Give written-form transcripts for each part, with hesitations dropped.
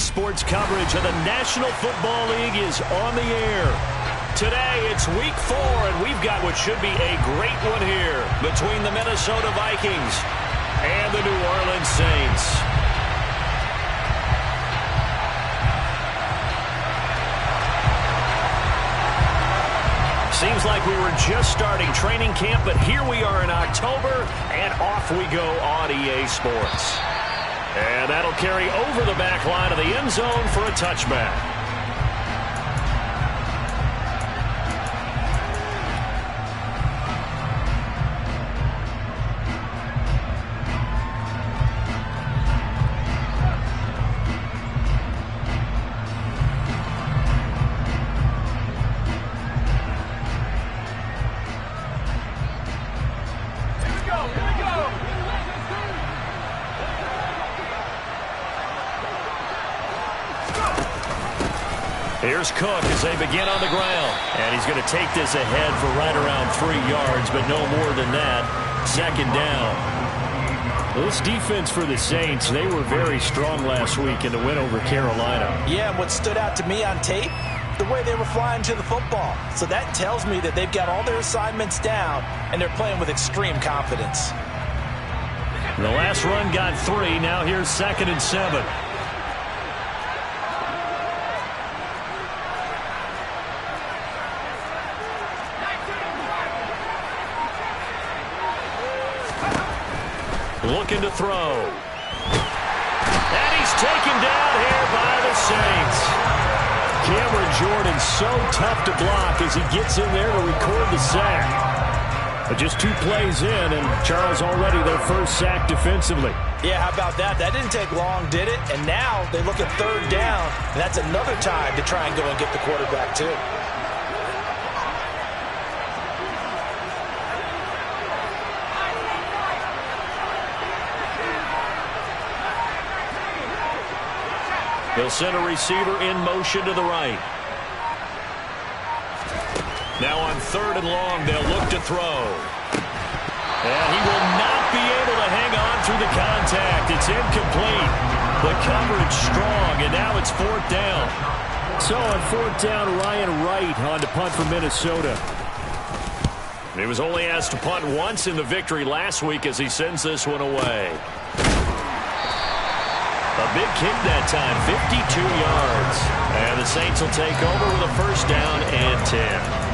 Sports coverage of the National Football League is on the air. Today, it's Week 4, and we've got what should be a great one here between the Minnesota Vikings and the New Orleans Saints. Seems like we were just starting training camp, but here we are in October, and off we go on EA Sports. And that'll carry over the back line of the end zone for a touchback. Here's Cook as they begin on the ground. And he's going to take this ahead for right around 3 yards, but no more than that. Second down. This defense for the Saints, they were very strong last week in the win over Carolina. Yeah, and what stood out to me on tape, the way they were flying to the football. So that tells me that they've got all their assignments down, and they're playing with extreme confidence. The last run got 3. Now here's 2nd and 7. Looking to throw. And he's taken down here by the Saints. Cameron Jordan so tough to block as he gets in there to record the sack. But just 2 plays in, and Charles already their first sack defensively. Yeah, how about that? That didn't take long, did it? And now they look at 3rd down, and that's another time to try and go and get the quarterback too. They'll send a receiver in motion to the right. Now on 3rd and long, they'll look to throw. And he will not be able to hang on through the contact. It's incomplete. The coverage strong, and now it's 4th down. So on 4th down, Ryan Wright on to punt for Minnesota. He was only asked to punt once in the victory last week as he sends this one away. A big kick that time, 52 yards. And the Saints will take over with a 1st down and 10.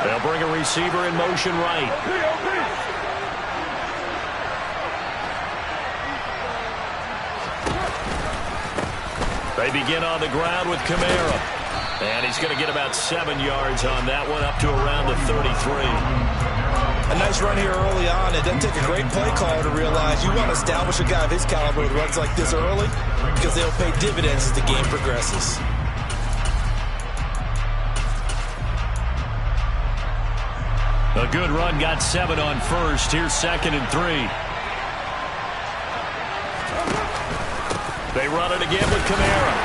They'll bring a receiver in motion right. They begin on the ground with Kamara. And he's going to get about 7 yards on that one, up to around the 33. A nice run here early on. It doesn't take a great play caller to realize you want to establish a guy of his caliber with runs like this early, because they'll pay dividends as the game progresses. A good run, got 7 on 1st. Here's 2nd and 3. They run it again with Kamara.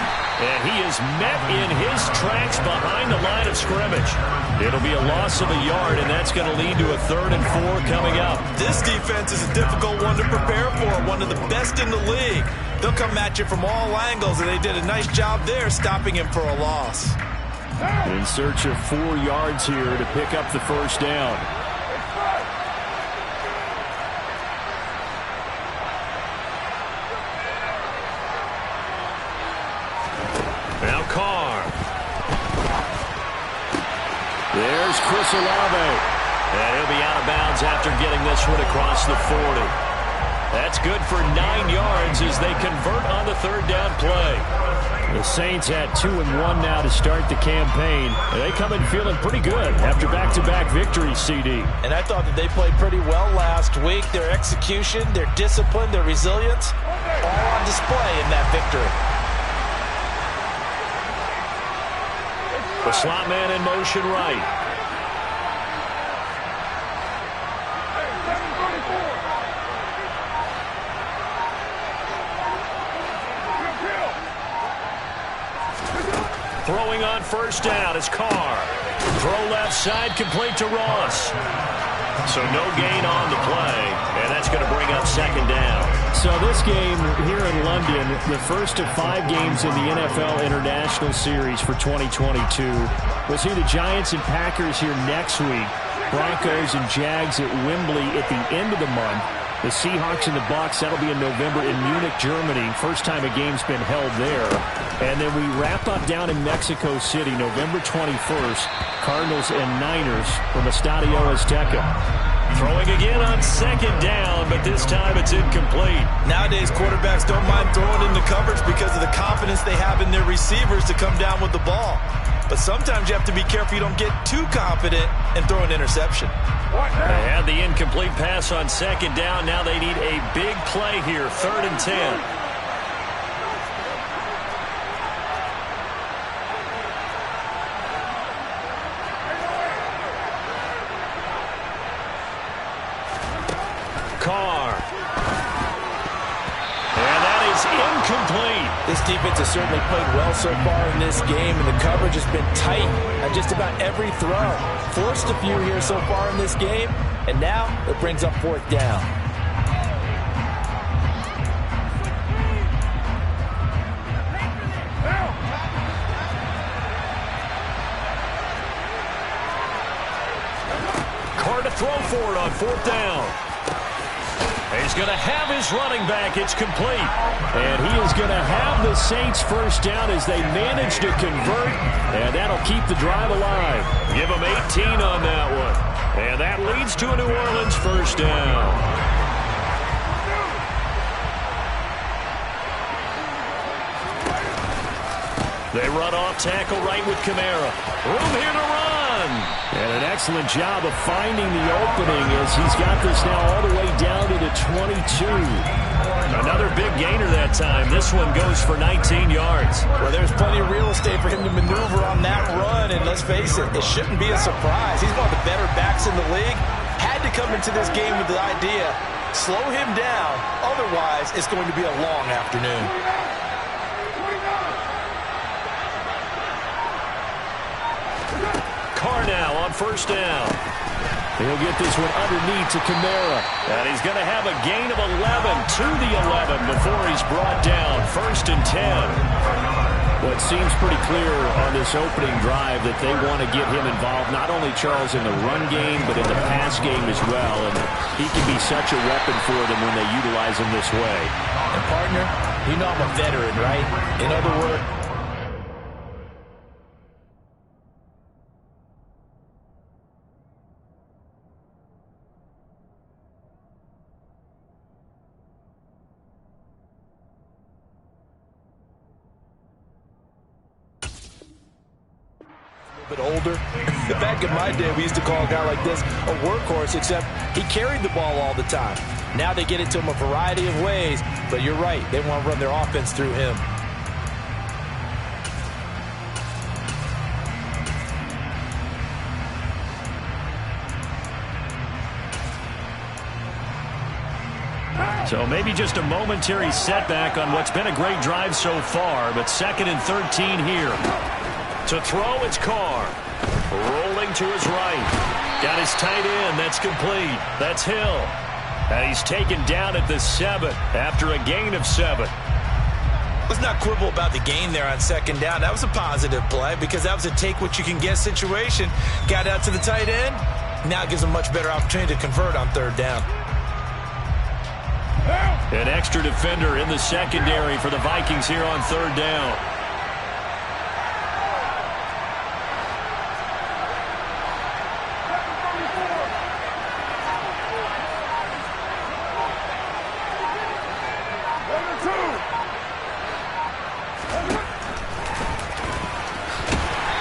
And he is met in his tracks behind the line of scrimmage. It'll be a loss of a yard, and that's going to lead to a 3rd and 4 coming up. This defense is a difficult one to prepare for, one of the best in the league. They'll come at you from all angles, and they did a nice job there stopping him for a loss. In search of 4 yards here to pick up the 1st down. Now Carr. There's Chris Olave. And he'll be out of bounds after getting this one across the 40. That's good for 9 yards as they convert on the 3rd down play. The Saints had 2-1 now to start the campaign. And they come in feeling pretty good after back-to-back victories, CD. And I thought that they played pretty well last week. Their execution, their discipline, their resilience, all on display in that victory. The slot man in motion right. Throwing on first down is Carr. Throw left side, complete to Ross. So no gain on the play, and that's going to bring up second down. So this game here in London, the first of 5 games in the NFL International Series for 2022. We'll see the Giants and Packers here next week. Broncos and Jags at Wembley at the end of the month. The Seahawks and the Bucs, that'll be in November in Munich, Germany. First time a game's been held there. And then we wrap up down in Mexico City, November 21st. Cardinals and Niners from Estadio Azteca. Throwing again on second down, but this time it's incomplete. Nowadays, quarterbacks don't mind throwing in the coverage because of the confidence they have in their receivers to come down with the ball. But sometimes you have to be careful you don't get too confident and throw an interception. They had the incomplete pass on second down. Now they need a big play here, 3rd and 10. Carr. And that is incomplete. This defense has certainly played well so far in this game, and the coverage has been tight on just about every throw. Forced a few here so far in this game, and now it brings up 4th down. Carr to throw for it on 4th down. He's going to have his running back. It's complete. And he is going to have the Saints first down as they manage to convert. And that'll keep the drive alive. Give him 18 on that one. And that leads to a New Orleans first down. They run off tackle right with Kamara. Room here to run. And an excellent job of finding the opening as he's got this now all the way down to the 22. Another big gainer that time. This one goes for 19 yards. Well, there's plenty of real estate for him to maneuver on that run, and let's face it, it shouldn't be a surprise. He's one of the better backs in the league. Had to come into this game with the idea, slow him down, otherwise it's going to be a long afternoon. Carr now on first down. He'll get this one underneath to Kamara. And he's going to have a gain of 11 to the 11 before he's brought down. 1st and 10. Well, it seems pretty clear on this opening drive that they want to get him involved, not only Charles in the run game, but in the pass game as well. And he can be such a weapon for them when they utilize him this way. And partner, you know I'm a veteran, right? In other words, older. Back in my day, we used to call a guy like this a workhorse, except he carried the ball all the time. Now they get it to him a variety of ways, but you're right. They want to run their offense through him. So maybe just a momentary setback on what's been a great drive so far, but 2nd and 13 here. To throw, it's Carr. Rolling to his right. Got his tight end. That's complete. That's Hill. And he's taken down at the 7 after a gain of 7. Let's not quibble about the gain there on 2nd down. That was a positive play because that was a take-what-you-can-get situation. Got out to the tight end. Now it gives him a much better opportunity to convert on 3rd down. An extra defender in the secondary for the Vikings here on 3rd down.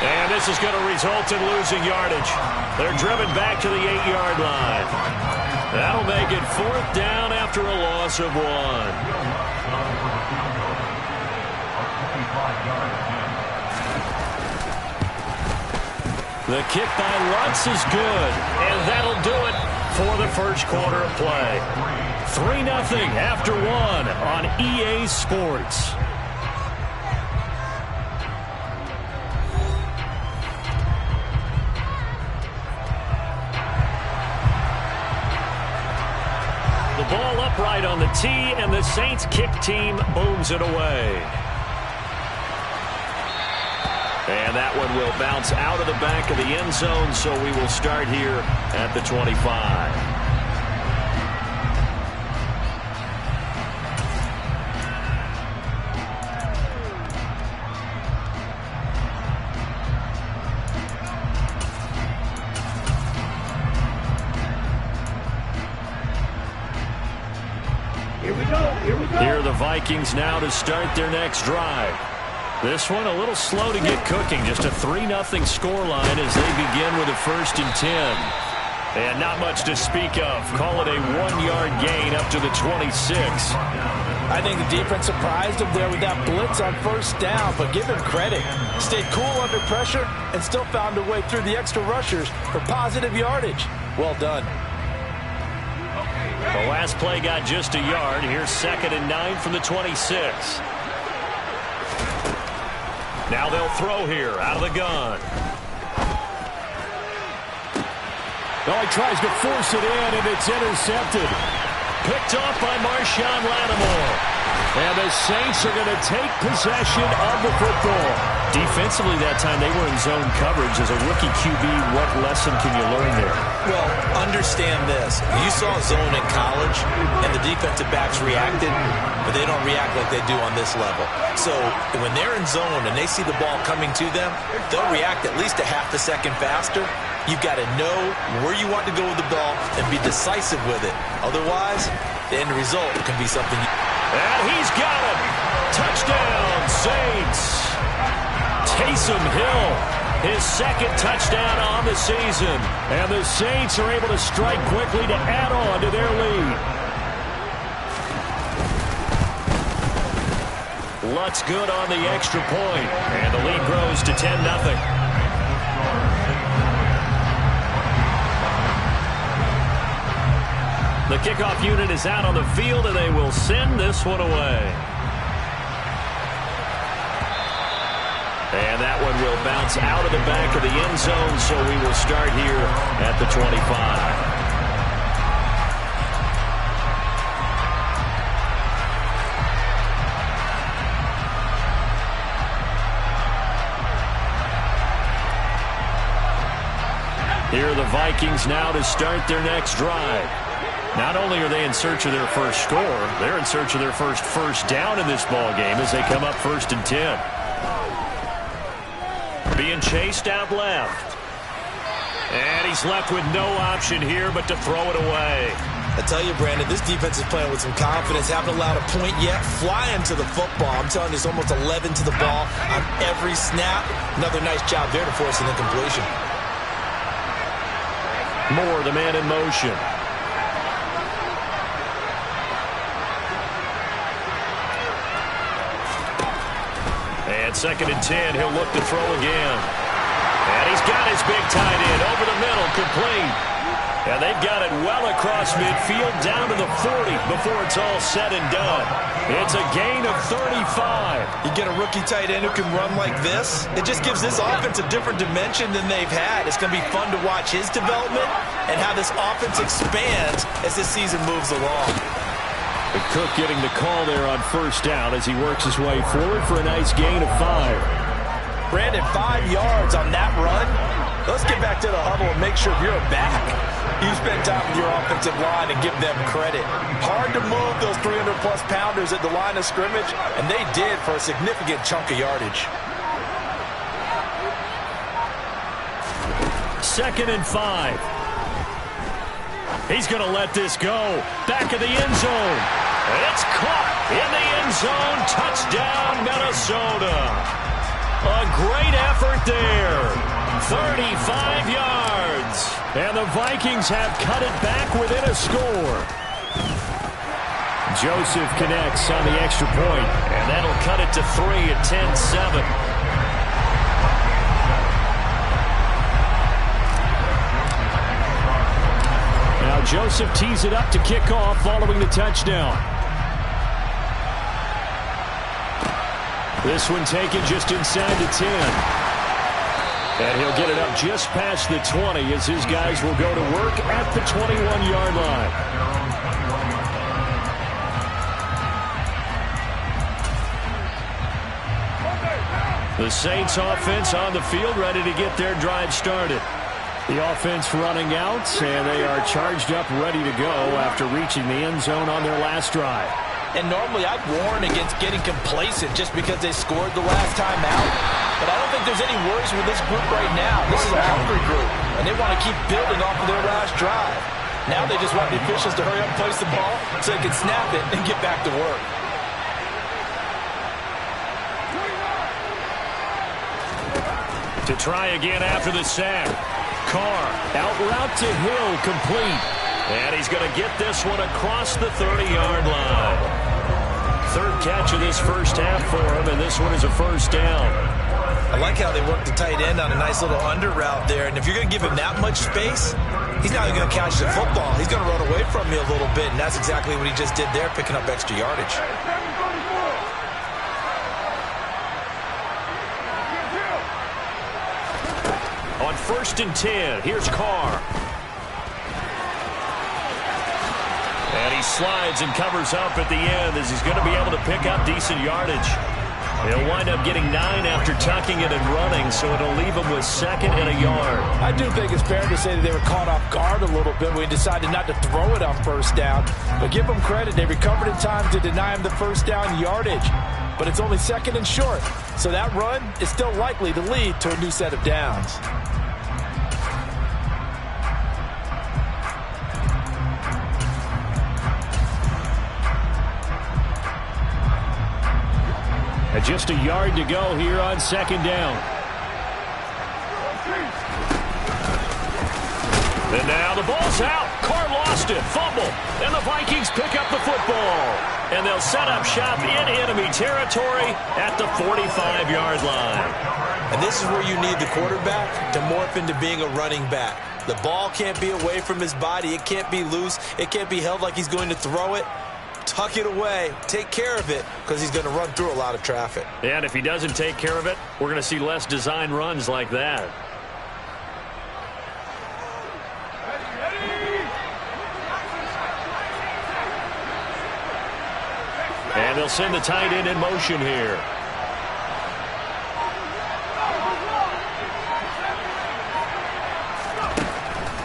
And this is going to result in losing yardage. They're driven back to the 8-yard line. That'll make it 4th down after a loss of 1. The kick by Lutz is good, and that'll do it for the first quarter of play. 3-0 after 1 on EA Sports. upright on the tee, and the Saints kick team booms it away. And that one will bounce out of the back of the end zone, so we will start here at the 25. Here are the Vikings now to start their next drive. This one a little slow to get cooking. Just a 3-0 scoreline as they begin with a 1st and 10. And not much to speak of. Call it a 1-yard gain up to the 26. I think the defense surprised him there with that blitz on 1st down, but give him credit. Stayed cool under pressure and still found a way through the extra rushers for positive yardage. Well done. The last play got just a yard. Here's 2nd and 9 from the 26. Now they'll throw here out of the gun. Oh, he tries to force it in, and it's intercepted. Picked off by Marshawn Lattimore. And the Saints are going to take possession of the football. Defensively that time, they were in zone coverage. As a rookie QB, what lesson can you learn there? Well, understand this. You saw zone in college, and the defensive backs reacted, but they don't react like they do on this level. So when they're in zone and they see the ball coming to them, they'll react at least a half a second faster. You've got to know where you want to go with the ball and be decisive with it. Otherwise, the end result can be something. And he's got it. Touchdown, Saints. Taysom Hill, his 2nd touchdown on the season. And the Saints are able to strike quickly to add on to their lead. Lutz good on the extra point. And the lead grows to 10-0. The kickoff unit is out on the field, and they will send this one away. And that one will bounce out of the back of the end zone, so we will start here at the 25. Here are the Vikings now to start their next drive. Not only are they in search of their first score, they're in search of their first down in this ball game as they come up 1st and 10. Being chased out left. And he's left with no option here but to throw it away. I tell you, Brandon, this defense is playing with some confidence. Haven't allowed a point yet. Flying to the football. I'm telling you, it's almost 11 to the ball on every snap. Another nice job there to force an incompletion. Moore, the man in motion. And 2nd and 10, he'll look to throw again. And he's got his big tight end over the middle, complete. And they've got it well across midfield, down to the 40 before it's all said and done. It's a gain of 35. You get a rookie tight end who can run like this, it just gives this offense a different dimension than they've had. It's going to be fun to watch his development and how this offense expands as this season moves along. And Cook getting the call there on 1st down as he works his way forward for a nice gain of 5. Brandon, 5 yards on that run. Let's get back to the huddle and make sure you're back. You spend time with your offensive line and give them credit. Hard to move those 300-plus pounders at the line of scrimmage, and they did for a significant chunk of yardage. 2nd and 5. He's going to let this go. Back of the end zone. It's caught in the end zone. Touchdown, Minnesota. A great effort there. 35 yards. And the Vikings have cut it back within a score. Joseph connects on the extra point. And that'll cut it to 3 at 10-7. Now Joseph tees it up to kick off following the touchdown. This one taken just inside the 10. And he'll get it up just past the 20 as his guys will go to work at the 21-yard line. The Saints offense on the field, ready to get their drive started. The offense running out, and they are charged up, ready to go after reaching the end zone on their last drive. And normally I'd warn against getting complacent just because they scored the last time out. But I don't think there's any worries with this group right now. This is a hungry group, and they want to keep building off of their last drive. Now they just want the officials to hurry up and place the ball so they can snap it and get back to work. To try again after the sack. Carr, out route to Hill, complete. And he's going to get this one across the 30-yard line. Third catch of this first half for him, and this one is a first down. I like how they work the tight end on a nice little under route there. And if you're going to give him that much space, he's not even going to catch the football. He's going to run away from you a little bit, and that's exactly what he just did there, picking up extra yardage. On 1st and 10, here's Carr. And he slides and covers up at the end as he's going to be able to pick up decent yardage. He'll wind up getting 9 after tucking it and running, so it'll leave him with 2nd and a yard. I do think it's fair to say that they were caught off guard a little bit when he decided not to throw it on first down. But give them credit, they recovered in time to deny him the first down yardage. But it's only 2nd and short, so that run is still likely to lead to a new set of downs. And just a yard to go here on 2nd down. And now the ball's out. Carr lost it. Fumble. And the Vikings pick up the football. And they'll set up shop in enemy territory at the 45-yard line. And this is where you need the quarterback to morph into being a running back. The ball can't be away from his body. It can't be loose. It can't be held like he's going to throw it. Tuck it away. Take care of it because he's going to run through a lot of traffic. And if he doesn't take care of it, we're going to see less design runs like that. And they'll send the tight end in motion here.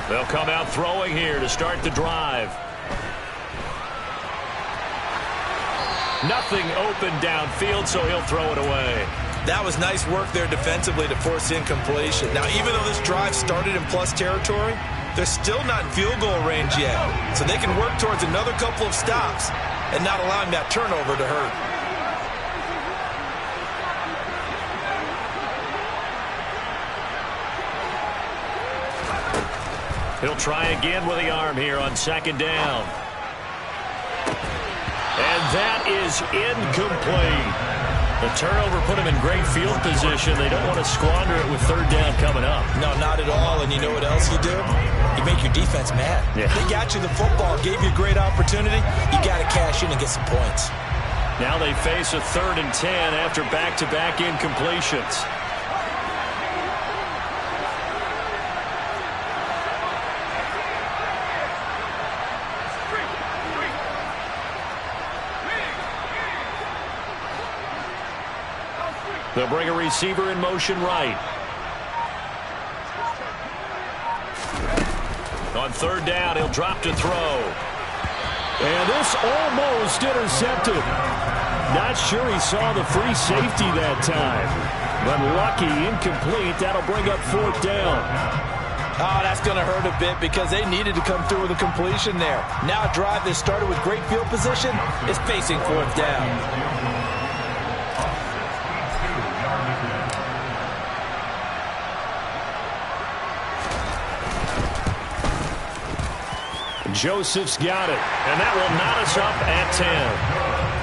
They'll come out throwing here to start the drive. Nothing open downfield, so he'll throw it away. That was nice work there defensively to force incompletion. Now, even though this drive started in plus territory, they're still not in field goal range yet. So they can work towards another couple of stops and not allowing that turnover to hurt. He'll try again with the arm here on 2nd down. And that is incomplete. The turnover put him in great field position. They don't want to squander it with 3rd down coming up. No, not at all. And you know what else you do? You make your defense mad. Yeah. They got you the football, gave you a great opportunity. You got to cash in and get some points. Now they face a 3rd and 10 after back-to-back incompletions. They'll bring a receiver in motion right. On 3rd down, he'll drop to throw. And this almost intercepted. Not sure he saw the free safety that time. But lucky, incomplete. That'll bring up 4th down. Oh, that's going to hurt a bit because they needed to come through with a completion there. Now a drive that started with great field position is facing 4th down. Joseph's got it. And that will knot us up at 10.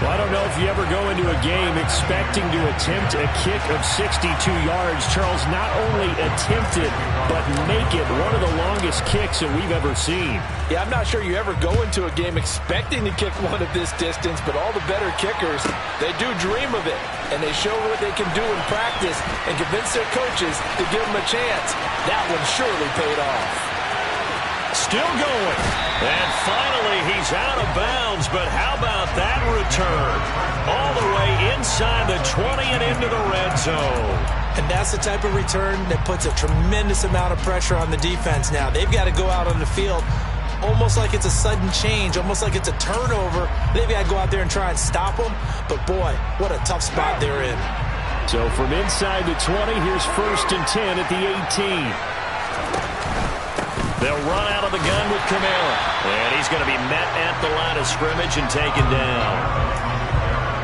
Well, I don't know if you ever go into a game expecting to attempt a kick of 62 yards. Charles, not only attempted, but make it one of the longest kicks that we've ever seen. Yeah, I'm not sure you ever go into a game expecting to kick one of this distance, but all the better kickers, they do dream of it. And they show what they can do in practice and convince their coaches to give them a chance. That one surely paid off. Still going. And finally, he's out of bounds. But how about that return? All the way inside the 20 and into the red zone. And that's the type of return that puts a tremendous amount of pressure on the defense now. They've got to go out on the field almost like it's a sudden change, almost like it's a turnover. They've got to go out there and try and stop them. But, boy, what a tough spot they're in. So from inside the 20, here's 1st and 10 at the 18. They'll run out of the gun with Kamara. And he's going to be met at the line of scrimmage and taken down.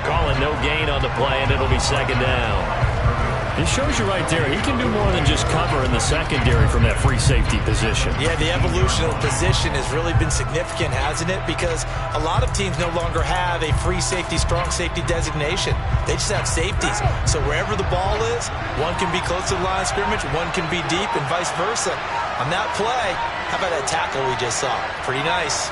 Calling no gain on the play, and it'll be 2nd down. It shows you right there, he can do more than just cover in the secondary from that free safety position. Yeah, the evolution of position has really been significant, hasn't it? Because a lot of teams no longer have a free safety, strong safety designation. They just have safeties. So wherever the ball is, one can be close to the line of scrimmage, one can be deep, and vice versa. On that play, how about that tackle we just saw? Pretty nice.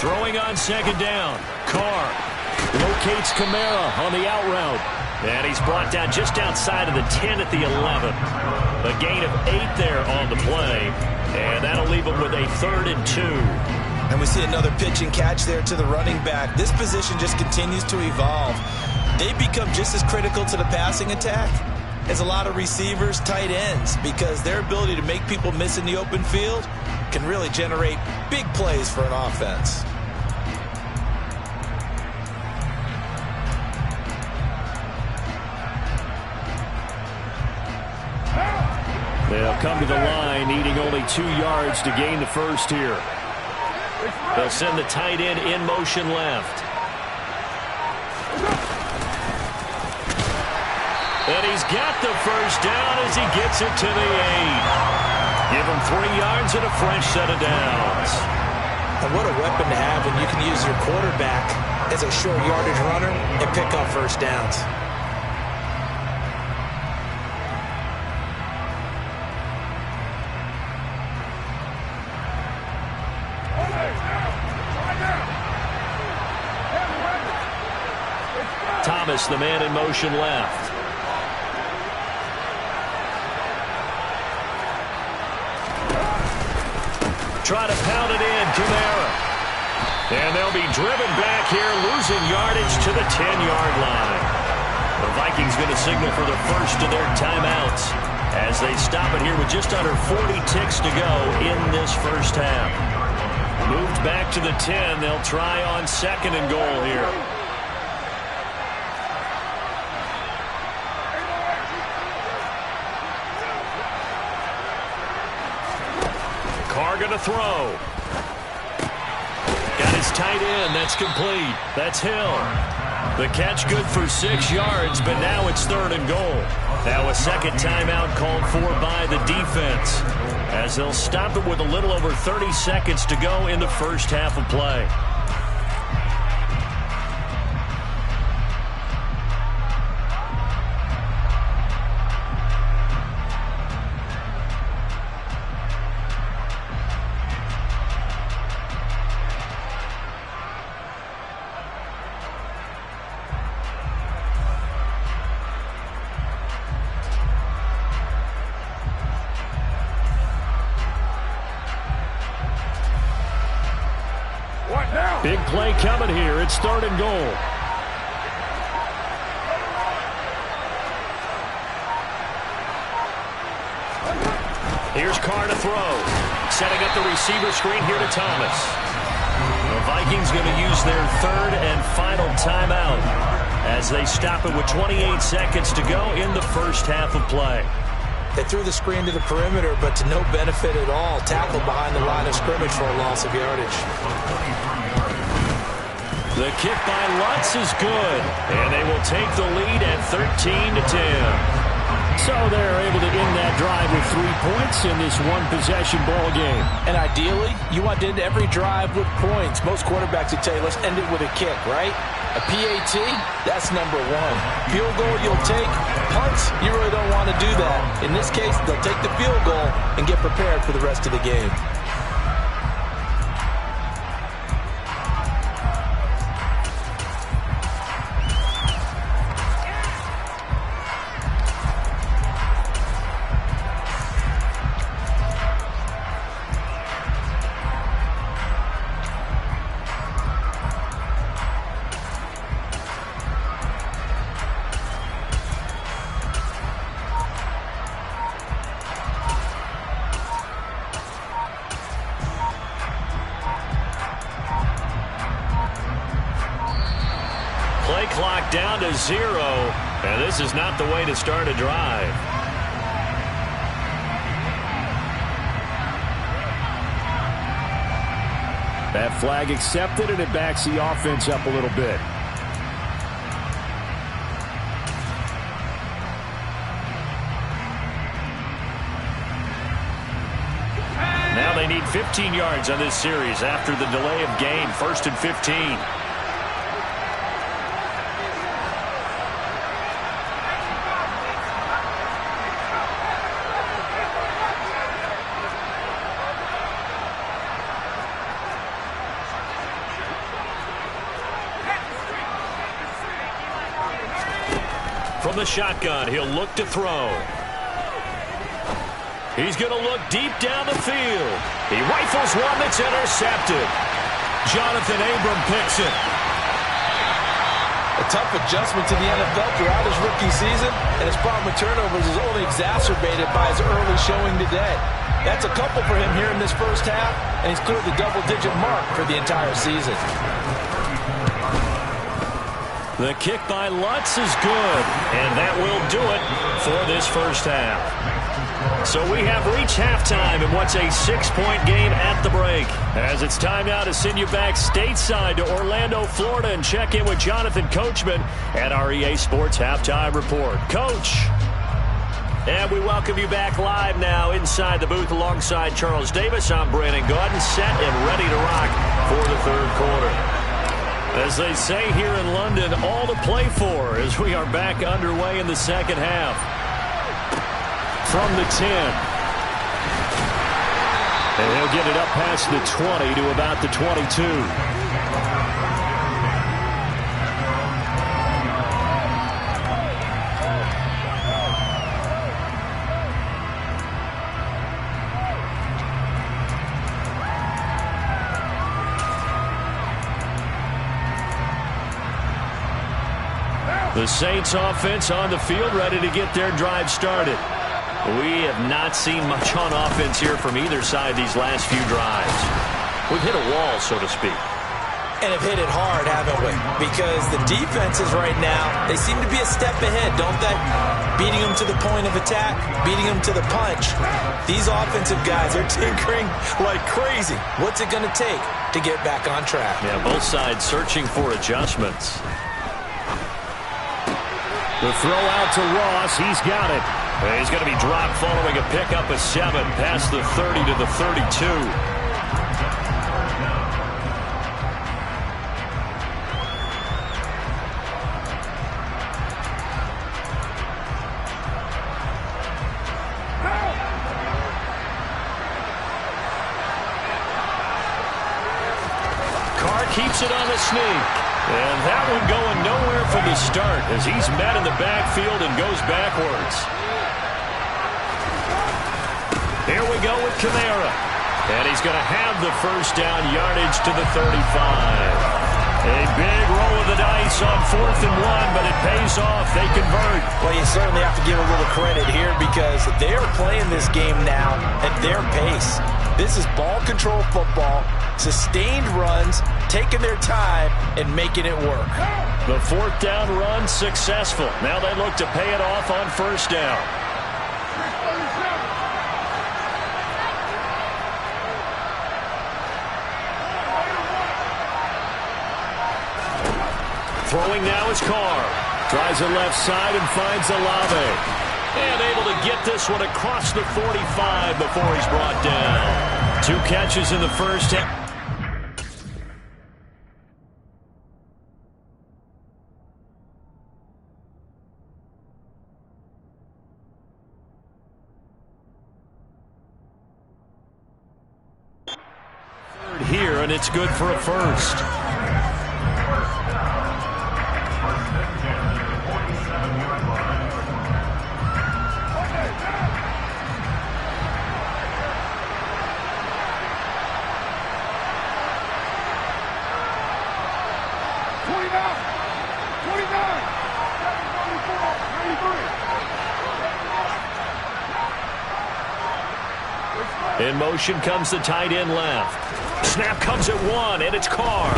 Throwing on 2nd down. Carr locates Kamara on the out route. And he's brought down just outside of the 10 at the 11. A gain of 8 there on the play. And that'll leave him with a 3rd and 2. And we see another pitch and catch there to the running back. This position just continues to evolve. They become just as critical to the passing attack as a lot of receivers, tight ends, because their ability to make people miss in the open field can really generate big plays for an offense. They'll come to the line, needing only 2 yards to gain the first here. They'll send the tight end in motion left. And he's got the first down as he gets it to the 8. Give him 3 yards and a fresh set of downs. And what a weapon to have when you can use your quarterback as a short yardage runner and pick up first downs. Thomas, the man in motion left. Try to pound it in, Kamara. And they'll be driven back here, losing yardage to the 10-yard line. The Vikings going to signal for the first of their timeouts as they stop it here with just under 40 ticks to go in this first half. Moved back to the 10. They'll try on 2nd and goal here. Carr going to throw. Got his tight end. That's complete. That's Hill. The catch good for 6 yards, but now it's 3rd and goal. Now a second timeout called for by the defense, as they'll stop it with a little over 30 seconds to go in the first half of play. Big play coming here. It's 3rd and goal. Here's Carr to throw. Setting up the receiver screen here to Thomas. The Vikings going to use their 3rd and final timeout as they stop it with 28 seconds to go in the first half of play. They threw the screen to the perimeter, but to no benefit at all. Tackled behind the line of scrimmage for a loss of yardage. The kick by Lutz is good, and they will take the lead at 13-10. So they're able to end that drive with 3 points in this one-possession ball game. And ideally, you want to end every drive with points. Most quarterbacks would tell you, let's end it with a kick, right? A PAT, that's number one. Field goal you'll take. Punts, you really don't want to do that. In this case, they'll take the field goal and get prepared for the rest of the game. Play clock down to 0, and this is not the way to start a drive. That flag accepted, and it backs the offense up a little bit. Now they need 15 yards on this series after the delay of game. 1st and 15. From the shotgun, he'll look to throw. He's going to look deep down the field. He rifles one that's intercepted. Jonathan Abram picks it. A tough adjustment to the NFL throughout his rookie season, and his problem with turnovers is only exacerbated by his early showing today. That's a couple for him here in this first half, and he's cleared the double-digit mark for the entire season. The kick by Lutz is good, and that will do it for this first half. So we have reached halftime in what's a 6-point game at the break. As it's time now to send you back stateside to Orlando, Florida, and check in with Jonathan Coachman at our EA Sports Halftime Report. Coach. And we welcome you back live now inside the booth alongside Charles Davis. I'm Brandon Gaudin, set and ready to rock for the third quarter. As they say here in London, all to play for as we are back underway in the second half. From the 10. And he'll get it up past the 20 to about the 22. The Saints offense on the field, ready to get their drive started. We have not seen much on offense here from either side these last few drives. We've hit a wall, so to speak. And have hit it hard, haven't we? Because the defenses right now, they seem to be a step ahead, don't they? Beating them to the point of attack, beating them to the punch. These offensive guys are tinkering like crazy. What's it going to take to get back on track? Yeah, both sides searching for adjustments. The throw out to Ross. He's got it. He's going to be dropped following a pickup of 7 past the 30 to the 32. Carr keeps it on the sneak. And that one going nowhere from the start as he's met in the backfield and goes backwards. Here we go with Kamara. And he's going to have the first down, yardage to the 35. A big roll of the dice on 4th and 1, but it pays off. They convert. Well, you certainly have to give a little credit here because they are playing this game now at their pace. This is ball control football, sustained runs, taking their time and making it work. The 4th down run successful. Now they look to pay it off on 1st down. Throwing now is Carr. Tries the left side and finds Olave. And able to get this one across the 45 before he's brought down. 2 catches in the first half. Here, and it's good for a first. In motion comes the tight end left. Snap comes at 1, and it's Carr.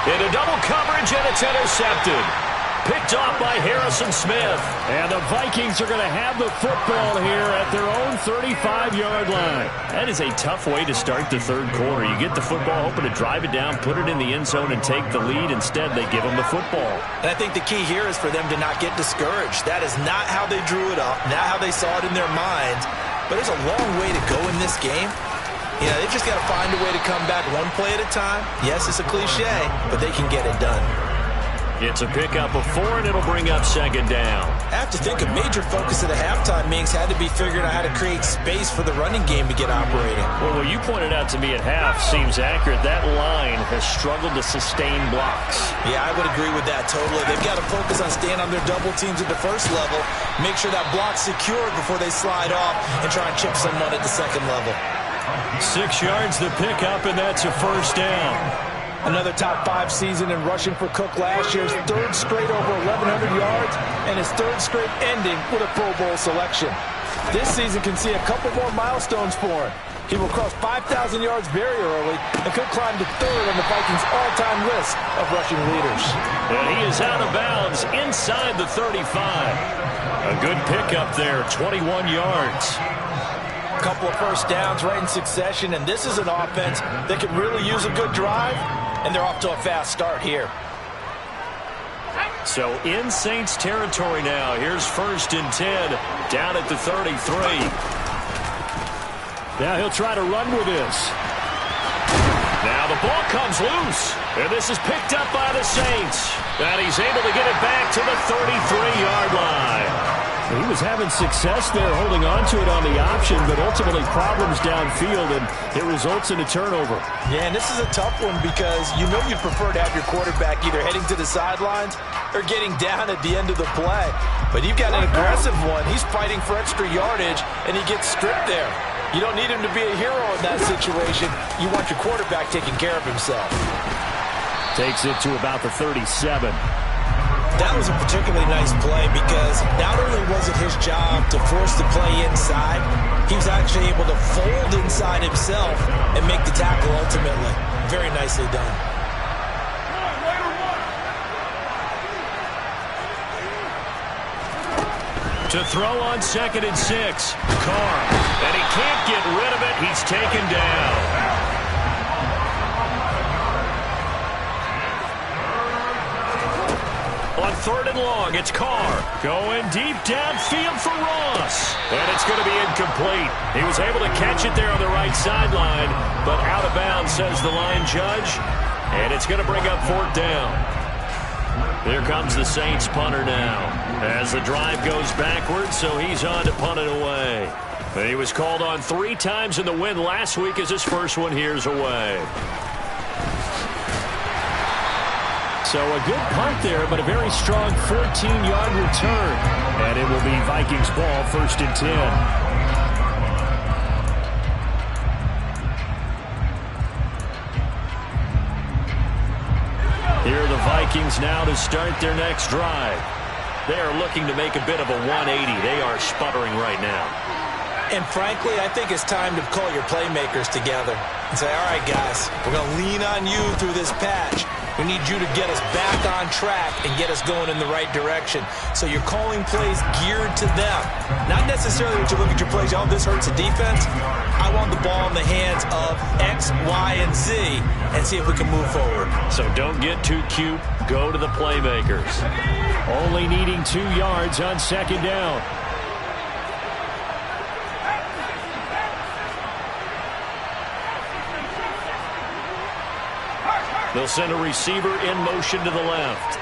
Into double coverage, and it's intercepted. Picked off by Harrison Smith. And the Vikings are going to have the football here at their own 35-yard line. That is a tough way to start the third quarter. You get the football, hoping to drive it down, put it in the end zone, and take the lead. Instead, they give them the football. And I think the key here is for them to not get discouraged. That is not how they drew it up, not how they saw it in their minds. But there's a long way to go in this game. You know, they've just got to find a way to come back one play at a time. Yes, it's a cliche, but they can get it done. It's a pickup of 4, and it'll bring up second down. I have to think a major focus of the halftime meetings had to be figuring out how to create space for the running game to get operating. Well, what you pointed out to me at half seems accurate. That line has struggled to sustain blocks. Yeah, I would agree with that totally. They've got to focus on staying on their double teams at the first level, make sure that block's secured before they slide off and try and chip someone at the second level. 6 yards the pickup, and that's a first down. Another top 5 season in rushing for Cook last year's 3rd straight over 1,100 yards and his 3rd straight ending with a Pro Bowl selection. This season can see a couple more milestones for him. He will cross 5,000 yards very early and could climb to 3rd on the Vikings' all-time list of rushing leaders. And he is out of bounds inside the 35. A good pickup there, 21 yards. A couple of first downs right in succession, and this is an offense that could really use a good drive, and they're off to a fast start here. So in Saints territory now. Here's 1st and 10 down at the 33. Now he'll try to run with this. Now the ball comes loose, and this is picked up by the Saints. And he's able to get it back to the 33-yard line. He was having success there holding on to it on the option, but ultimately problems downfield, and it results in a turnover. Yeah, and this is a tough one because you know you'd prefer to have your quarterback either heading to the sidelines or getting down at the end of the play. But you've got an aggressive one. He's fighting for extra yardage, and he gets stripped there. You don't need him to be a hero in that situation. You want your quarterback taking care of himself. Takes it to about the 37. That was a particularly nice play because not only was it his job to force the play inside, he was actually able to fold inside himself and make the tackle ultimately. Very nicely done. To throw on 2nd and 6. Carr. And he can't get rid of it. He's taken down. On 3rd and long, it's Carr. Going deep downfield for Ross. And it's going to be incomplete. He was able to catch it there on the right sideline, but out of bounds, says the line judge. And it's going to bring up 4th down. Here comes the Saints punter now. As the drive goes backwards, so he's on to punt it away. He was called on 3 times in the win last week as his first one here's away. So a good punt there, but a very strong 14-yard return. And it will be Vikings ball, 1st and 10. Here are the Vikings now to start their next drive. They are looking to make a bit of a 180. They are sputtering right now. And frankly, I think it's time to call your playmakers together and say, all right, guys, we're going to lean on you through this patch. We need you to get us back on track and get us going in the right direction. So you're calling plays geared to them. Not necessarily when you look at your plays, oh, this hurts the defense. I want the ball in the hands of X, Y, and Z and see if we can move forward. So don't get too cute. Go to the playmakers. Only needing 2 yards on second down. They'll send a receiver in motion to the left.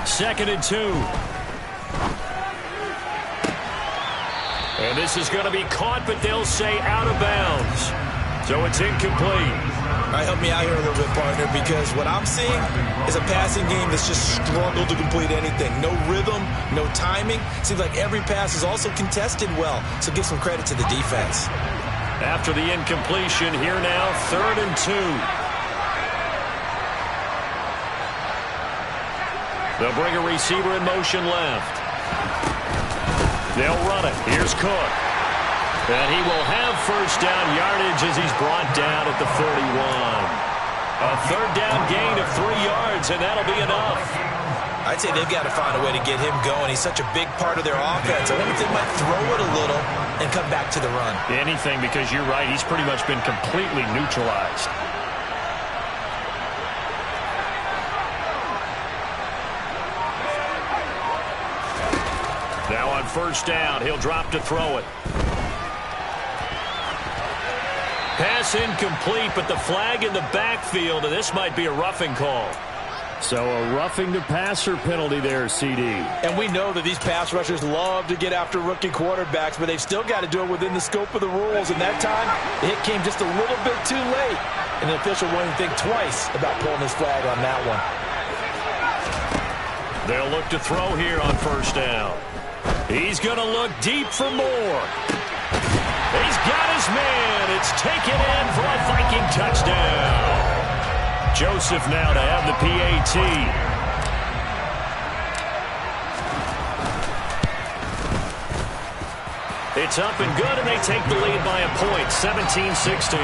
2nd and 2. And this is going to be caught, but they'll say out of bounds. So it's incomplete. All right, help me out here a little bit, partner, because what I'm seeing is a passing game that's just struggled to complete anything. No rhythm, no timing. Seems like every pass is also contested well, so give some credit to the defense. After the incompletion, here now, 3rd and 2. They'll bring a receiver in motion left. They'll run it. Here's Cook. And he will have first down yardage as he's brought down at the 41. A 3rd down gain of 3 yards, and that'll be enough. I'd say they've got to find a way to get him going. He's such a big part of their offense. I wonder if they might throw it a little and come back to the run. Anything, because you're right. He's pretty much been completely neutralized. Now on first down, he'll drop to throw it. Pass incomplete, but the flag in the backfield, and this might be a roughing call. So a roughing the passer penalty there, CD. And we know that these pass rushers love to get after rookie quarterbacks, but they've still got to do it within the scope of the rules. And that time, the hit came just a little bit too late. And the official won't even think twice about pulling his flag on that one. They'll look to throw here on first down. He's going to look deep for more. He's got his man. It's taken in for a Viking touchdown. Joseph now to have the PAT. It's up and good, and they take the lead by a point, 17-16.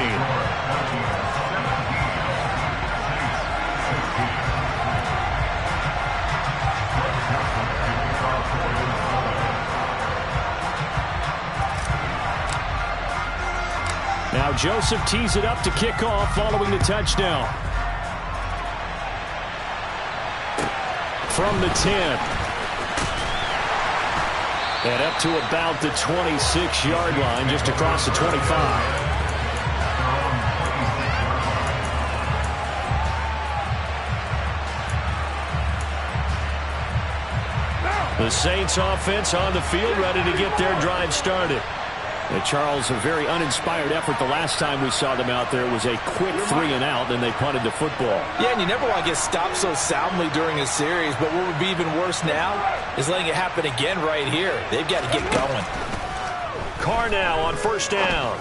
Now Joseph tees it up to kick off following the touchdown. From the 10. And up to about the 26-yard line, just across the 25. The Saints offense on the field, ready to get their drive started. And Charles, a very uninspired effort the last time we saw them out there. It was a quick 3-and-out, and they punted the football. Yeah, and you never want to get stopped so soundly during a series, but what would be even worse now is letting it happen again right here. They've got to get going. Carr now on first down.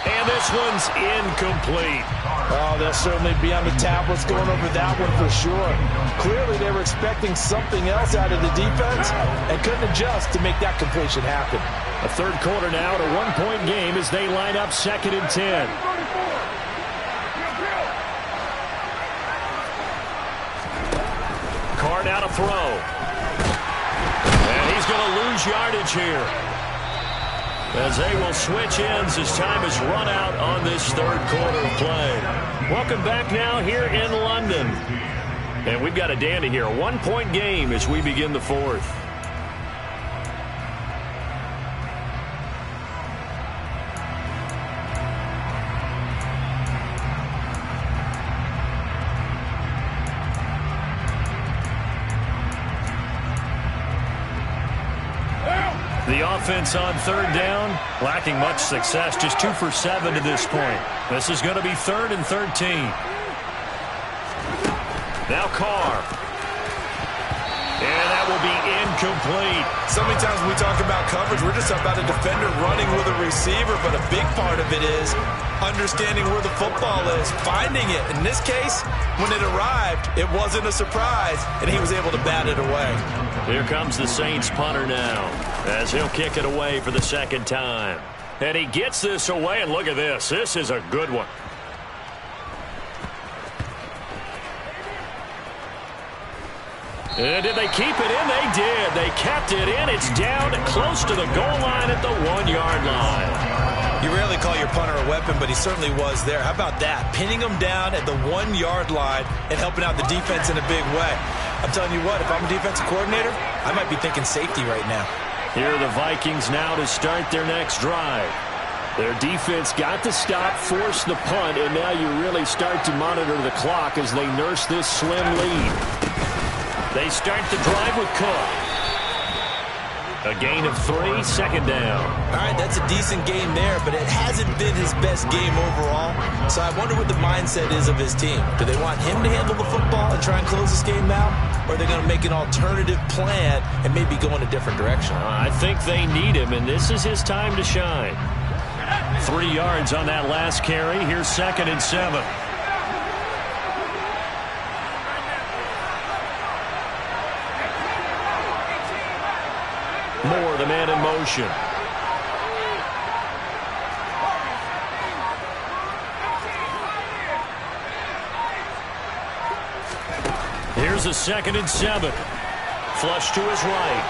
And this one's incomplete. Oh, they'll certainly be on the tablets going over that one for sure. Clearly, they were expecting something else out of the defense and couldn't adjust to make that completion happen. A third quarter now at a one-point game as they line up 2nd and 10. Carr now to throw. And he's going to lose yardage here, as they will switch ends as time is run out on this third quarter of play. Welcome back now here in London. And we've got a dandy here. A one-point game as we begin the fourth. The offense on third down, lacking much success, just 2 for 7 to this point. This is going to be 3rd and 13. Now Carr. And that will be incomplete. So many times when we talk about coverage, we're just about a defender running with a receiver, but a big part of it is understanding where the football is, finding it. In this case, when it arrived, it wasn't a surprise, and he was able to bat it away. Here comes the Saints punter now, as he'll kick it away for the second time. And he gets this away, and look at this. This is a good one. Did they keep it in? They did. They kept it in. It's down close to the goal line at the 1-yard line. You rarely call your punter a weapon, but he certainly was there. How about that? Pinning him down at the 1-yard line and helping out the defense in a big way. I'm telling you what, if I'm a defensive coordinator, I might be thinking safety right now. Here are the Vikings now to start their next drive. Their defense got the stop, forced the punt, and now you really start to monitor the clock as they nurse this slim lead. They start the drive with Cook. A gain of 3, second down. All right, that's a decent game there, but it hasn't been his best game overall. So I wonder what the mindset is of his team. Do they want him to handle the football and try and close this game out? Or are they going to make an alternative plan and maybe go in a different direction? I think they need him, and this is his time to shine. 3 yards on that last carry. Here's 2nd and 7. Moore, the man in motion. Here's a 2nd and 7. Flush to his right.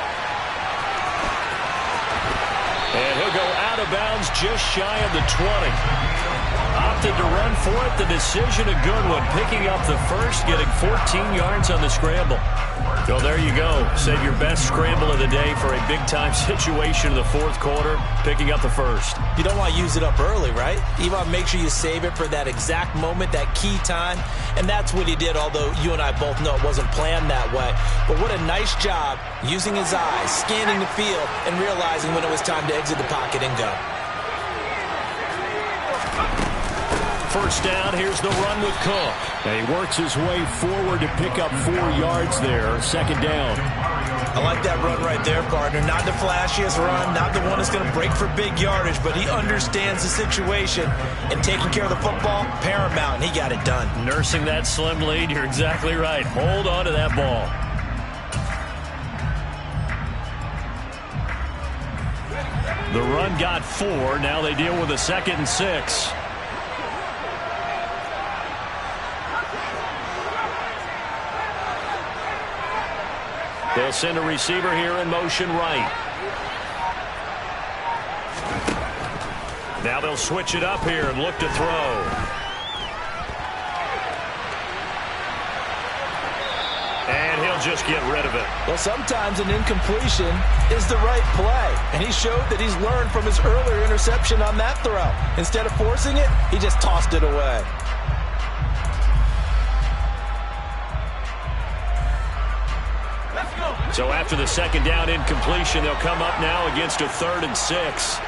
And he'll go out of bounds just shy of the 20. Opted to run for it. The decision, a good one. Picking up the first, getting 14 yards on the scramble. Well, there you go. Save your best scramble of the day for a big-time situation in the 4th quarter, picking up the first. You don't want to use it up early, right? You want to make sure you save it for that exact moment, that key time. And that's what he did, although you and I both know it wasn't planned that way. But what a nice job using his eyes, scanning the field, and realizing when it was time to exit the pocket and go. First down, here's the run with Cook. And he works his way forward to pick up 4 yards there. 2nd down. I like that run right there, partner. Not the flashiest run, not the one that's going to break for big yardage, but he understands the situation, and taking care of the football, paramount, and he got it done. Nursing that slim lead, you're exactly right. Hold on to that ball. The run got 4. Now they deal with a 2nd and 6. They'll send a receiver here in motion right. Now they'll switch it up here and look to throw. And he'll just get rid of it. Well, sometimes an incompletion is the right play. And he showed that he's learned from his earlier interception on that throw. Instead of forcing it, he just tossed it away. So after the 2nd down incompletion, they'll come up now against a 3rd and 6.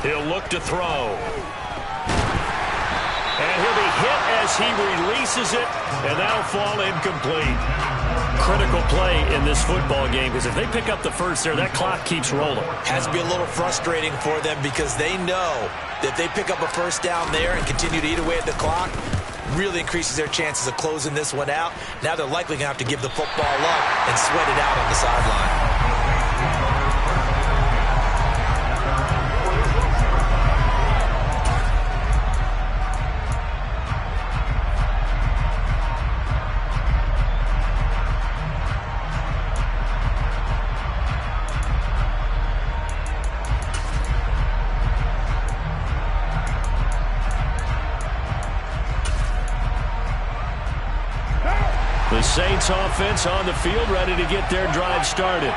He'll look to throw. And he'll be hit as he releases it, and that'll fall incomplete. Critical play in this football game, because if they pick up the first there, that clock keeps rolling. Has to be a little frustrating for them because they know that if they pick up a first down there and continue to eat away at the clock, really increases their chances of closing this one out. Now they're likely going to have to give the football up and sweat it out on the sideline. The Saints offense on the field, ready to get their drive started.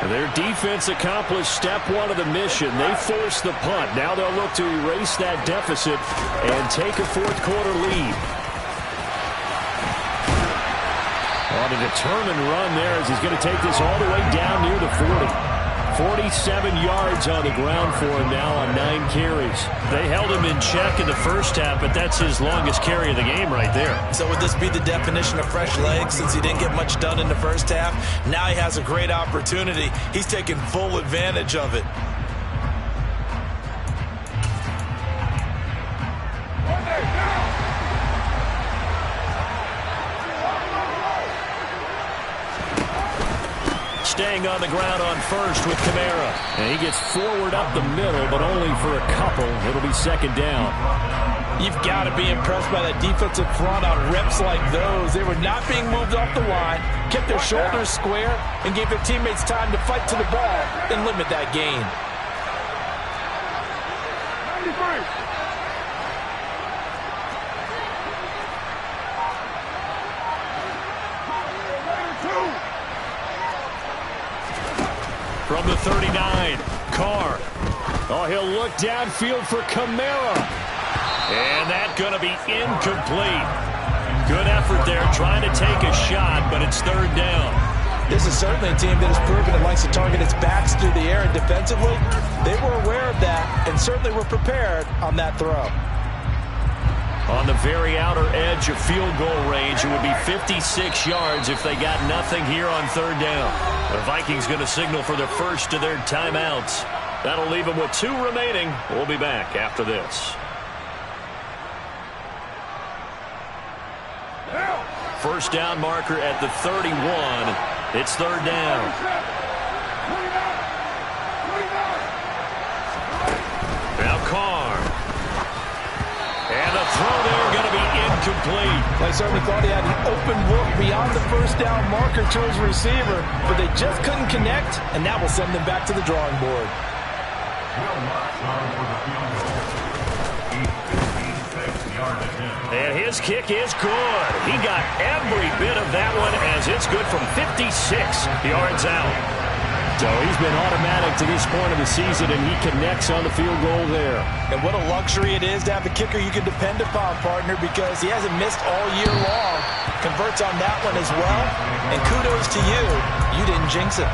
Their defense accomplished step 1 of the mission. They forced the punt. Now they'll look to erase that deficit and take a 4th quarter lead. On a determined run there as he's going to take this all the way down near the 40. 47 yards on the ground for him now on 9 carries. They held him in check in the first half, but that's his longest carry of the game right there. So would this be the definition of fresh legs since he didn't get much done in the first half? Now he has a great opportunity. He's taking full advantage of it. staying on the ground on first with Kamara. And he gets forward up the middle, but only for a couple. It'll be second down. You've got to be impressed by that defensive front on reps like those. They were not being moved off the line, kept their shoulders square, and gave their teammates time to fight to the ball and limit that gain. From the 39, Carr. Oh, he'll look downfield for Kamara. And that's going to be incomplete. Good effort there trying to take a shot, but it's third down. This is certainly a team that has proven it likes to target its backs through the air, and defensively, they were aware of that and certainly were prepared on that throw. On the very outer edge of field goal range, it would be 56 yards if they got nothing here on third down. The Vikings going to signal for the first of their timeouts. That'll leave them with 2 remaining. We'll be back after this. First down marker at the 31. It's third down. Now Carr. And the throw there going to be incomplete. They certainly thought he had an open look beyond the first down marker to his receiver, but they just couldn't connect, and that will send them back to the drawing board. And his kick is good. He got every bit of that one as it's good from 56 yards out. So he's been automatic to this point of the season, and he connects on the field goal there. And what a luxury it is to have a kicker you can depend upon, partner, because he hasn't missed all year long. Converts on that one as well. And kudos to you. You didn't jinx it.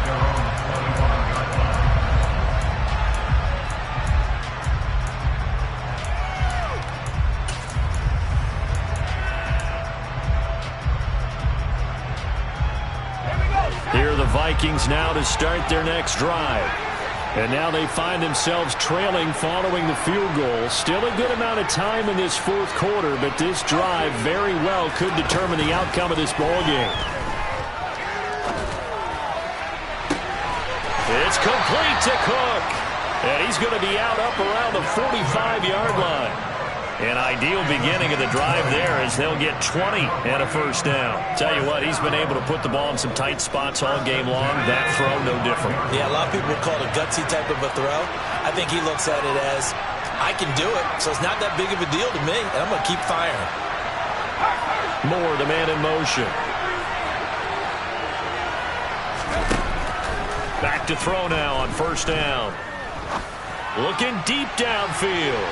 Here are the Vikings now to start their next drive. And now they find themselves trailing following the field goal. Still a good amount of time in this fourth quarter, but this drive very well could determine the outcome of this ball game. It's complete to Cook. And he's going to be out up around the 45-yard line. An ideal beginning of the drive there as they'll get 20 and a first down. Tell you what, he's been able to put the ball in some tight spots all game long. That throw, no different. Yeah, a lot of people would call it a gutsy type of a throw. I think he looks at it as, I can do it, so it's not that big of a deal to me, and I'm going to keep firing. Moore, the man in motion. Back to throw now on first down. Looking deep downfield.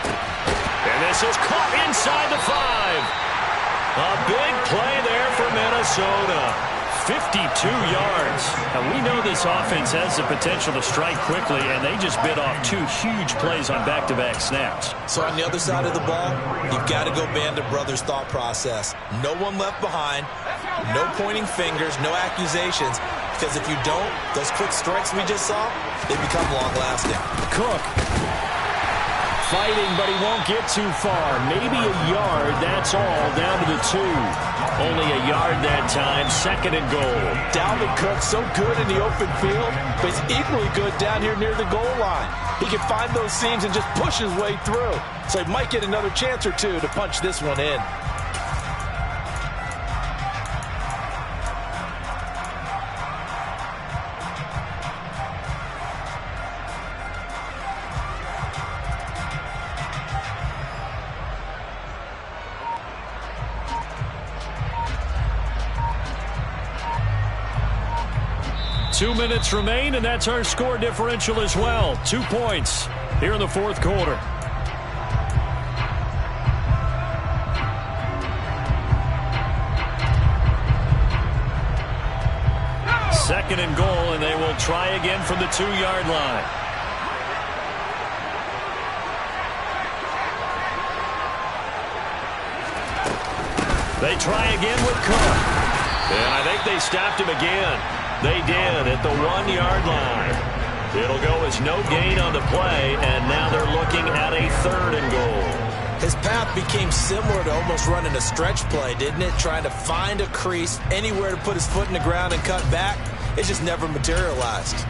And this is caught inside the 5. A big play there for Minnesota. 52 yards. And we know this offense has the potential to strike quickly, and they just bit off 2 huge plays on back-to-back snaps. So on the other side of the ball, you've got to go Band of Brothers thought process. No one left behind, no pointing fingers, no accusations, because if you don't, those quick strikes we just saw, they become long-lasting. Cook. Fighting, but he won't get too far. Maybe a yard, that's all, down to the 2. Only a yard that time, second and goal. Dalvin Cook, so good in the open field, but he's equally good down here near the goal line. He can find those seams and just push his way through. So he might get another chance or 2 to punch this one in. Two minutes remain, and that's our score differential as well. 2 points here in the fourth quarter. Second and goal, and they will try again from the 2-yard line. They try again with Cook. And I think they stopped him again. They did at the 1-yard line. It'll go as no gain on the play, and now they're looking at a third and goal. His path became similar to almost running a stretch play, didn't it? Trying to find a crease, anywhere to put his foot in the ground and cut back. It just never materialized.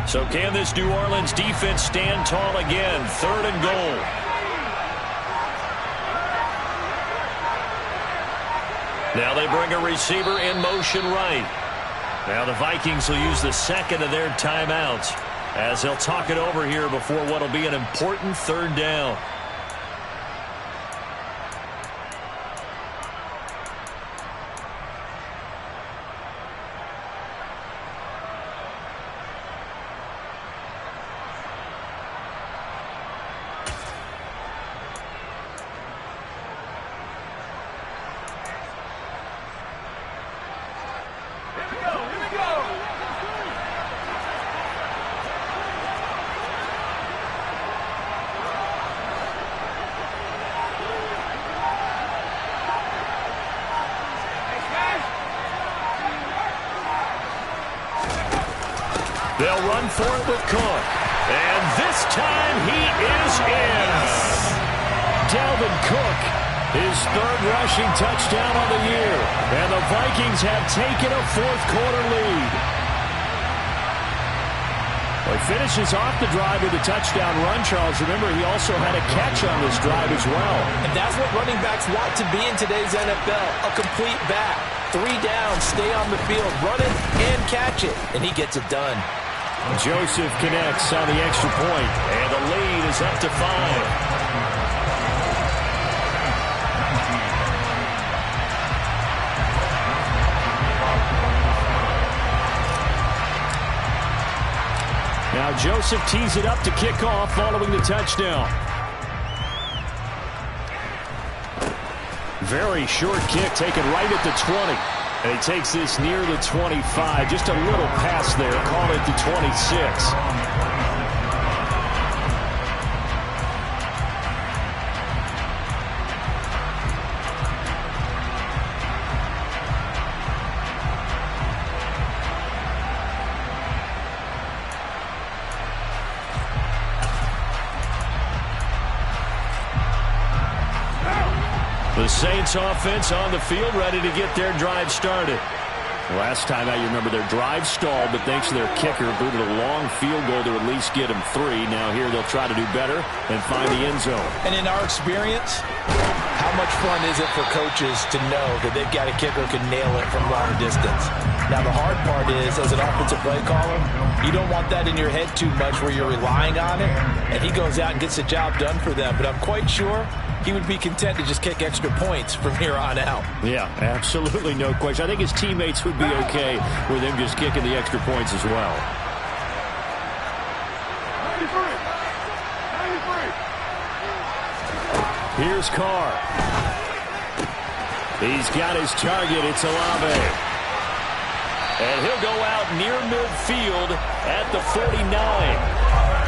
So can this New Orleans defense stand tall again? 3rd and goal. Now they bring a receiver in motion right. Now the Vikings will use the second of their timeouts as they'll talk it over here before what will be an important 3rd down. They'll run for it with Cook. And this time he is in. Dalvin Cook, his 3rd rushing touchdown on the year. And the Vikings have taken a 4th-quarter lead. Well, he finishes off the drive with a touchdown run, Charles. Remember, he also had a catch on this drive as well. And that's what running backs want to be in today's NFL, a complete back. 3 downs, stay on the field, run it, and catch it. And he gets it done. Joseph connects on the extra point, and the lead is up to 5. Now Joseph tees it up to kick off following the touchdown. Very short kick taken right at the 20. And he takes this near the 25. Just a little pass there. Call it the 26. The Saints offense on the field, ready to get their drive started. Last time out, you remember their drive stalled, but thanks to their kicker, booted a long field goal to at least get them 3. Now here they'll try to do better and find the end zone. And in our experience, how much fun is it for coaches to know that they've got a kicker who can nail it from long distance? Now the hard part is, as an offensive play caller, you don't want that in your head too much where you're relying on it, and he goes out and gets the job done for them. But I'm quite sure he would be content to just kick extra points from here on out. Yeah, absolutely no question. I think his teammates would be okay with him just kicking the extra points as well. Here's Carr. He's got his target. It's Olave. And he'll go out near midfield at the 49.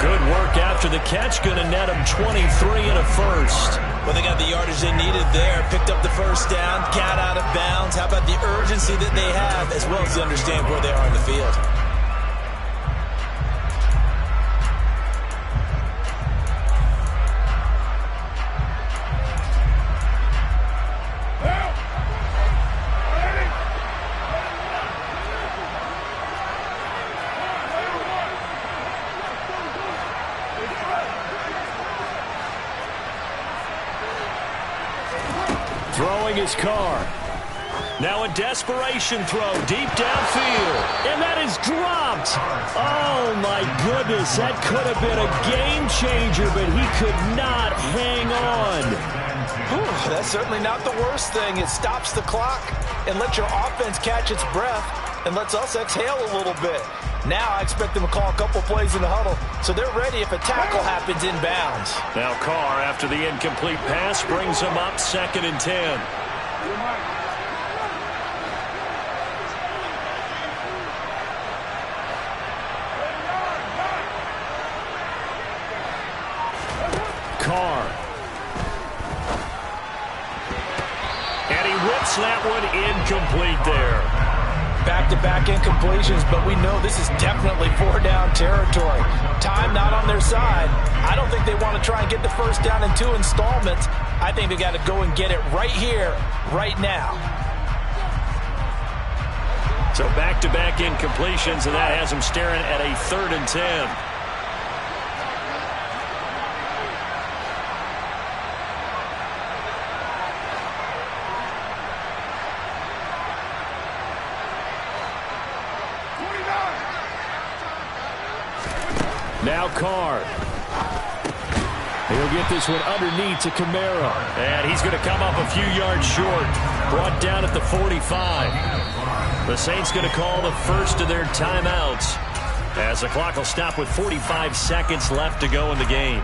Good work after the catch. Going to net him 23 and a first. Well, they got the yardage they needed there. Picked up the first down. Got out of bounds. How about the urgency that they have, as well as to understand where they are in the field? Throwing his Carr. Now a desperation throw deep downfield. And that is dropped. Oh, my goodness. That could have been a game changer, but he could not hang on. Whew, that's certainly not the worst thing. It stops the clock and lets your offense catch its breath and lets us exhale a little bit. Now I expect them to call a couple plays in the huddle, so they're ready if a tackle happens inbounds. Now Carr, after the incomplete pass, brings him up 2nd and 10. Carr. And he whips that one incomplete there. back-to-back incompletions, but we know this is definitely 4-down territory. Time not on their side. I don't think they want to try and get the first down in 2 installments. I think they got to go and get it right here, right now. So back-to-back incompletions, and that has them staring at a 3rd and 10. Now Carr. He'll get this one underneath to Kamara. And he's going to come up a few yards short. Brought down at the 45. The Saints going to call the first of their timeouts as the clock will stop with 45 seconds left to go in the game.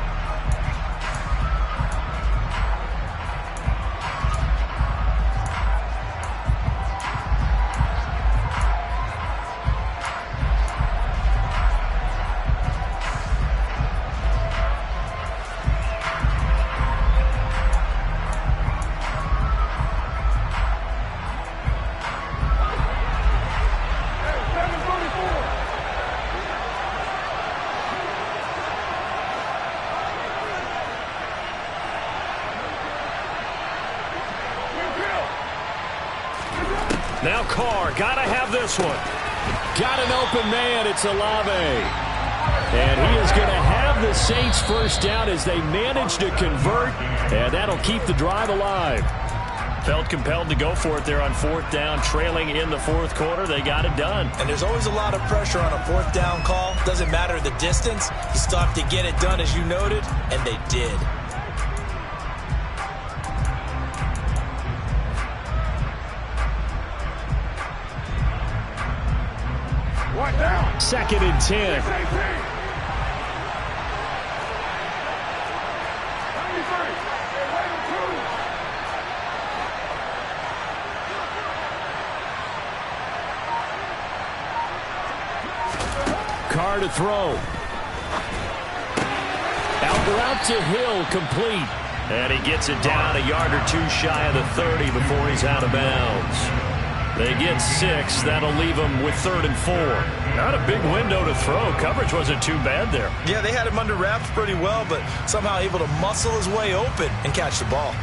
Now Carr, got to have this one. Got an open man, it's Olave. And he is going to have the Saints first down as they manage to convert, and that'll keep the drive alive. Felt compelled to go for it there on 4th down, trailing in the 4th quarter. They got it done. And there's always a lot of pressure on a 4th down call. Doesn't matter the distance. You still have to get it done, as you noted, and they did. Down. 2nd and 10. Carr to throw. Out to Hill, complete. And he gets it down a yard or 2 shy of the 30 before he's out of bounds. They get 6. That'll leave them with 3rd and 4. Not a big window to throw. Coverage wasn't too bad there. Yeah, they had him under wraps pretty well, but somehow able to muscle his way open and catch the ball.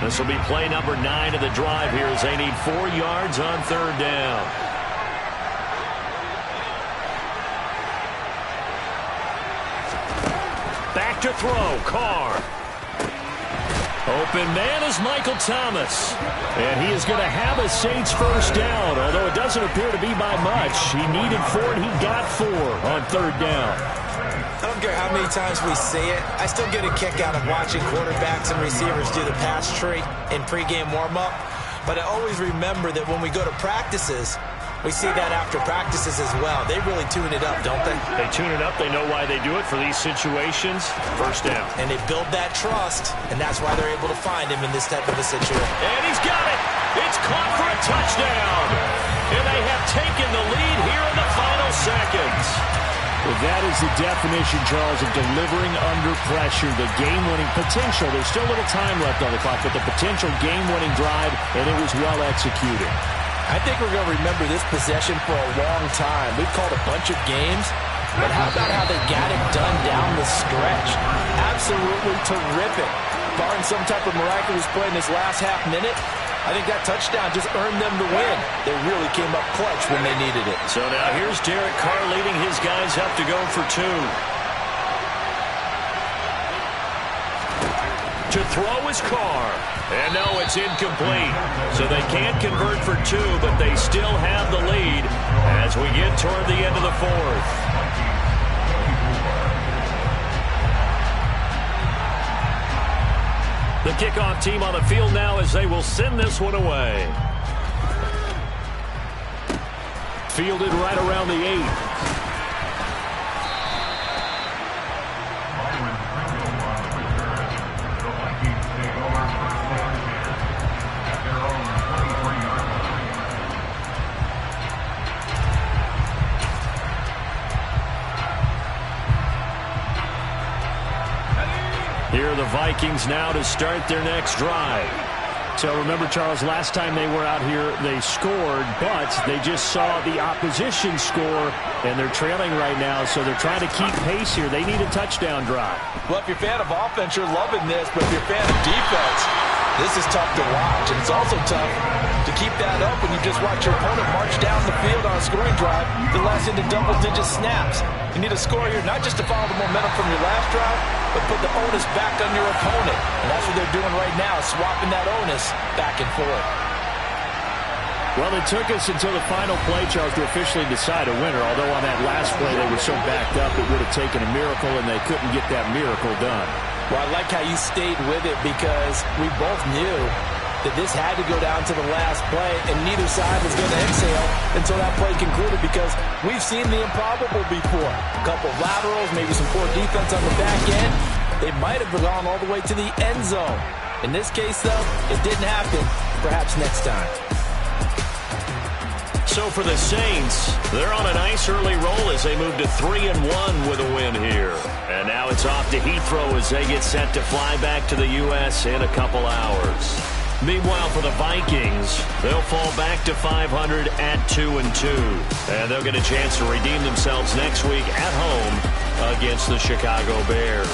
This will be play number 9 of the drive here as they need 4 yards on 3rd down. Back to throw. Carr. Open man is Michael Thomas. And he is going to have a Saints first down, although it doesn't appear to be by much. He needed 4, and he got 4 on 3rd down. I don't care how many times we see it. I still get a kick out of watching quarterbacks and receivers do the pass tree in pregame warm-up. But I always remember that when we go to practices, we see that after practices as well. They really tune it up, don't they? They tune it up. They know why they do it for these situations. First down. And they build that trust, and that's why they're able to find him in this type of a situation. And he's got it. It's caught for a touchdown. And they have taken the lead here in the final seconds. Well, that is the definition, Charles, of delivering under pressure. The game-winning potential. There's still a little time left on the clock, but the potential game-winning drive, and it was well executed. I think we're going to remember this possession for a long time. We've called a bunch of games, but how about how they got it done down the stretch? Absolutely terrific. Barring some type of miraculous play in this last half minute, I think that touchdown just earned them the win. They really came up clutch when they needed it. So now here's Derek Carr leading his guys up to go for 2. To throw is Carr. And no, it's incomplete. So they can't convert for 2, but they still have the lead as we get toward the end of the 4th. The kickoff team on the field now as they will send this one away. Fielded right around the 8. Here are the Vikings now to start their next drive. So remember, Charles, last time they were out here, they scored, but they just saw the opposition score, and they're trailing right now, so they're trying to keep pace here. They need a touchdown drive. Well, if you're a fan of offense, you're loving this, but if you're a fan of defense, this is tough to watch, and it's also tough to keep that up when you just watch your opponent march down the field on a scoring drive that lasts into double-digit snaps. You need a score here, not just to follow the momentum from your last drive, but put the onus back on your opponent. And that's what they're doing right now, swapping that onus back and forth. Well, it took us until the final play, Charles, to officially decide a winner, although on that last play they were so backed up it would have taken a miracle, and they couldn't get that miracle done. Well, I like how you stayed with it because we both knew that this had to go down to the last play, and neither side was going to exhale until that play concluded because we've seen the improbable before. A couple of laterals, maybe some poor defense on the back end. They might have gone all the way to the end zone. In this case, though, it didn't happen. Perhaps next time. So for the Saints, they're on a nice early roll as they move to 3-1 with a win here. And now it's off to Heathrow as they get set to fly back to the U.S. in a couple hours. Meanwhile, for the Vikings, they'll fall back to 500 at 2-2. And they'll get a chance to redeem themselves next week at home against the Chicago Bears.